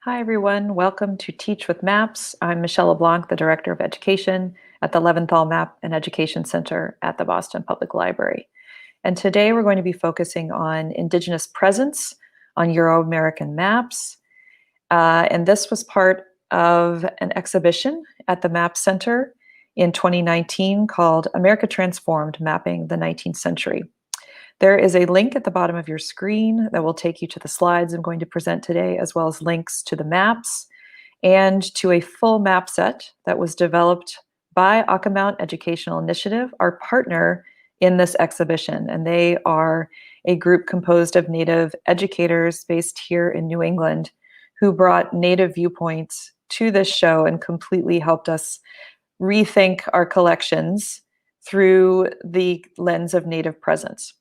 Hi, everyone. Welcome to Teach with Maps. I'm Michelle Le Blanc, the Director of Education at the Leventhal Map and Education Center at the Boston Public Library. And today we're going to be focusing on Indigenous presence on Euro-American maps. And this was part of an exhibition at the Map Center in 2019 called America Transformed: Mapping the 19th Century. There is a link at the bottom of your screen that will take you to the slides I'm going to present today, as well as links to the maps and to a full map set that was developed by Acamount Educational Initiative, our partner in this exhibition. And they are a group composed of Native educators based here in New England who brought Native viewpoints to this show and completely helped us rethink our collections through the lens of Native presence.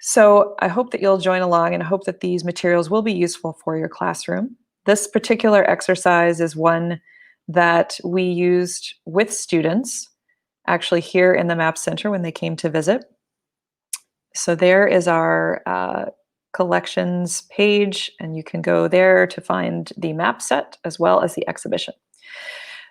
So I hope that you'll join along and hope that these materials will be useful for your classroom. This particular exercise is one that we used with students actually here in the Map Center when they came to visit. So there is our collections page, and you can go there to find the map set as well as the exhibition.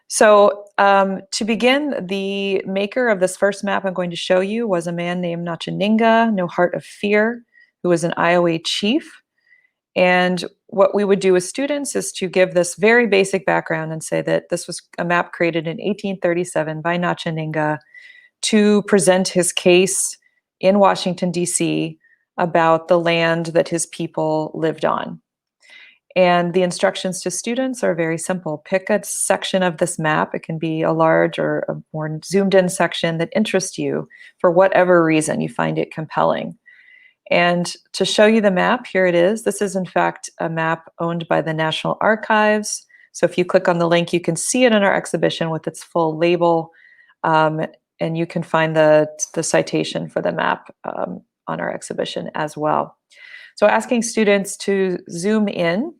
So to begin, the maker of this first map I'm going to show you was a man named Nachaninga, No Heart of Fear, who was an Iowa chief. And what we would do with students is to give this very basic background and say that this was a map created in 1837 by Nachaninga to present his case in Washington, D.C. about the land that his people lived on. And the instructions to students are very simple. Pick a section of this map. It can be a large or a more zoomed in section that interests you for whatever reason you find it compelling. And to show you the map, here it is. This is in fact a map owned by the National Archives. So if you click on the link, you can see it in our exhibition with its full label. And you can find the citation for the map on our exhibition as well. So asking students to zoom in,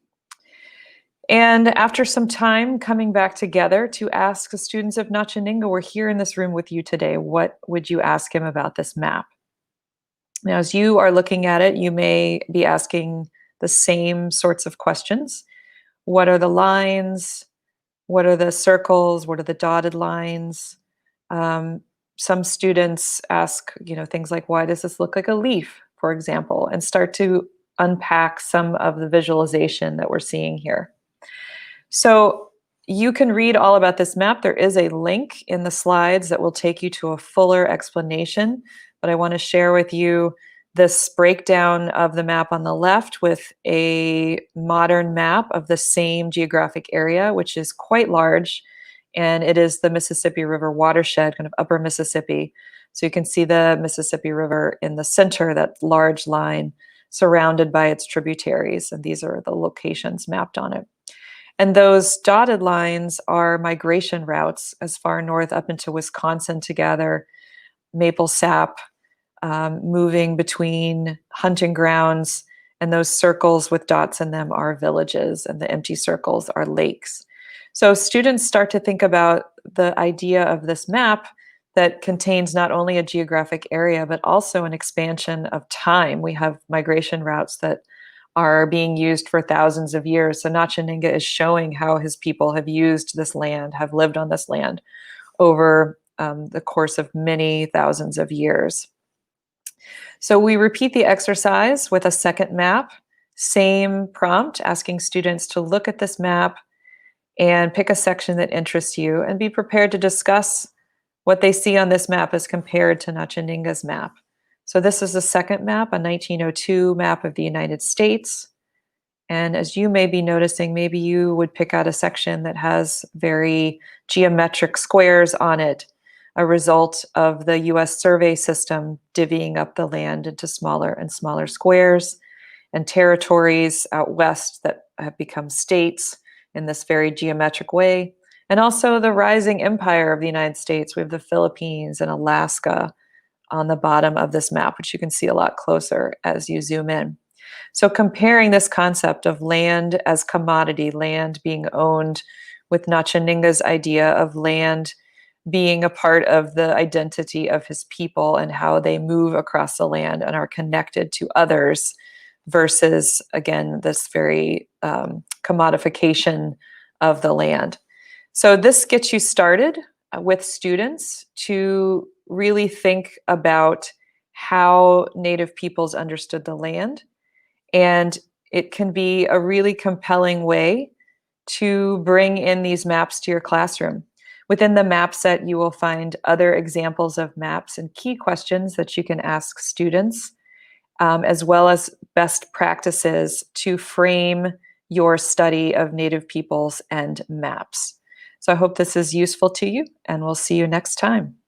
and after some time coming back together to ask the students, if Nachaninga were here in this room with you today, what would you ask him about this map? Now, as you are looking at it, you may be asking the same sorts of questions. What are the lines? What are the circles? What are the dotted lines? Some students ask, things like, why does this look like a leaf, for example, and start to unpack some of the visualization that we're seeing here. So you can read all about this map. There is a link in the slides that will take you to a fuller explanation, but I want to share with you this breakdown of the map on the left with a modern map of the same geographic area, which is quite large, and it is the Mississippi River watershed, kind of upper Mississippi. So you can see the Mississippi River in the center, that large line surrounded by its tributaries, and these are the locations mapped on it. And those dotted lines are migration routes as far north up into Wisconsin to gather maple sap, moving between hunting grounds, and those circles with dots in them are villages, and the empty circles are lakes. So students start to think about the idea of this map that contains not only a geographic area, but also an expansion of time. We have migration routes that are being used for thousands of years. So Nachaninga is showing how his people have used this land, have lived on this land over the course of many thousands of years. So we repeat the exercise with a second map, same prompt, asking students to look at this map and pick a section that interests you and be prepared to discuss what they see on this map as compared to Nachaninga's map. So this is the second map, a 1902 map of the United States. And as you may be noticing, maybe you would pick out a section that has very geometric squares on it, a result of the US survey system divvying up the land into smaller and smaller squares, and territories out west that have become states in this very geometric way. And also the rising empire of the United States. We have the Philippines and Alaska on the bottom of this map, which you can see a lot closer as you zoom in. So comparing this concept of land as commodity, land being owned, with Nachaninga's idea of land being a part of the identity of his people and how they move across the land and are connected to others versus, again, this very commodification of the land. So this gets you started with students to really think about how Native peoples understood the land. And it can be a really compelling way to bring in these maps to your classroom. Within the map set, you will find other examples of maps and key questions that you can ask students, as well as best practices to frame your study of Native peoples and maps. So I hope this is useful to you, and we'll see you next time.